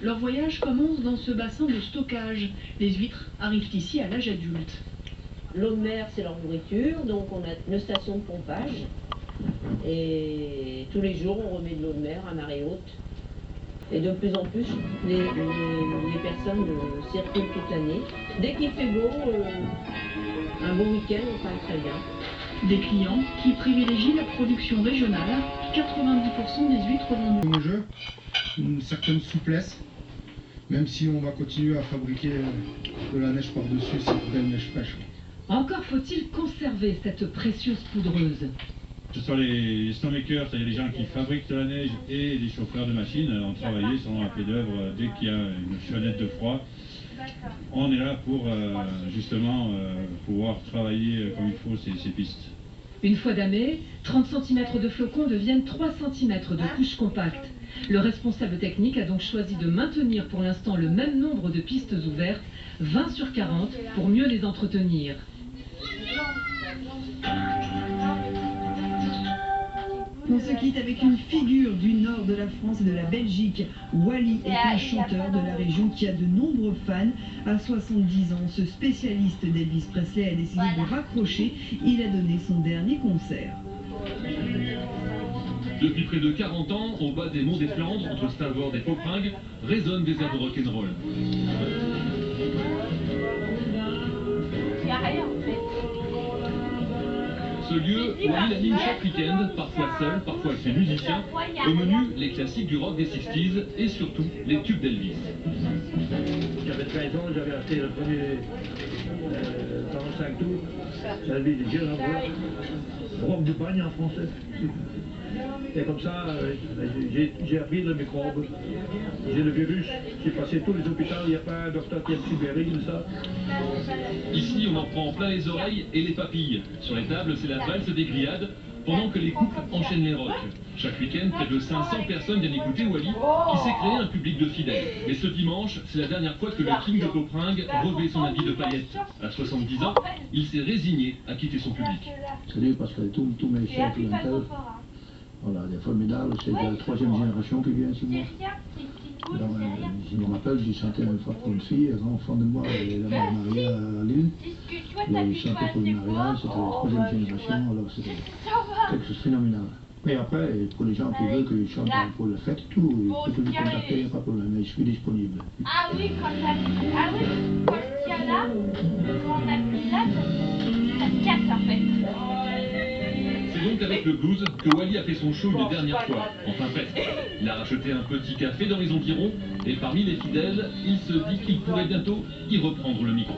Leur voyage commence dans ce bassin de stockage. Les huîtres arrivent ici à l'âge adulte. L'eau de mer, c'est leur nourriture, donc on a une station de pompage. Et tous les jours, on remet de l'eau de mer à marée haute. Et de plus en plus, les personnes circulent toute l'année. Dès qu'il fait beau, un bon week-end, on travaille très bien. Des clients qui privilégient la production régionale. 90% des huîtres vendues. Au jeu, une certaine souplesse, même si on va continuer à fabriquer de la neige par-dessus, c'est belle neige fraîche. Encore faut-il conserver cette précieuse poudreuse. Ce sont les snowmakers, c'est-à-dire les gens qui fabriquent de la neige, et les chauffeurs de machines ont travaillé sur un pied d'œuvre dès qu'il y a une fenêtre de froid. On est là pour justement pouvoir travailler comme il faut ces pistes. Une fois damés, 30 cm de flocons deviennent 3 cm de couche compacte. Le responsable technique a donc choisi de maintenir pour l'instant le même nombre de pistes ouvertes, 20 sur 40, pour mieux les entretenir. On se quitte avec une figure du nord de la France et de la Belgique. Wally est un chanteur de la région qui a de nombreux fans. À 70 ans, ce spécialiste d'Elvis Presley a décidé de raccrocher. Il a donné son dernier concert. Depuis près de 40 ans, au bas des monts des Flandres, entre Stavoord et Poperingue, résonnent des airs de rock'n'roll. Ce lieu, Wally l'anime chaque week-end, parfois seul, parfois avec ses musiciens. Au menu, les classiques du rock des 60s et surtout les tubes d'Elvis. J'avais 13 ans, j'avais acheté le premier 45 tours. J'avais des jeunes rock du bagne en français. Et comme ça, j'ai appris le microbe. J'ai le virus. J'ai passé tous les hôpitaux, il n'y a pas un docteur qui a subéri de ça. Ici, on en prend plein les oreilles et les papilles. Sur les tables, c'est la valse des grillades, pendant que les couples enchaînent les rocks. Chaque week-end, près de 500 personnes viennent écouter Wally, qui s'est créé un public de fidèles. Et ce dimanche, c'est la dernière fois que le King de Poperingue revêt son habit de paillettes. À 70 ans, il s'est résigné à quitter son public. C'est lui parce que tous mes chefs clientèles, voilà, des formidables, c'est de la troisième génération qui vient chez moi. Alors, je me rappelle, j'ai chanté une fois pour une fille, un enfant de moi, elle est mariée à Lille. J'ai chanté pour le mariage, c'était la troisième génération, alors c'était quelque chose de phénoménal. Mais après, pour les gens qui veulent que je chante pour la fête, tout, il faut toujours contacter, il n'y a pas de problème, mais je suis disponible. Ah oui, quand il y a là, quand on appuie là, ça se casse en fait. C'est donc avec le blues que Wally a fait son show une dernière fois, enfin presque. Il a racheté un petit café dans les environs, et parmi les fidèles, il se dit qu'il pourrait bientôt y reprendre le micro.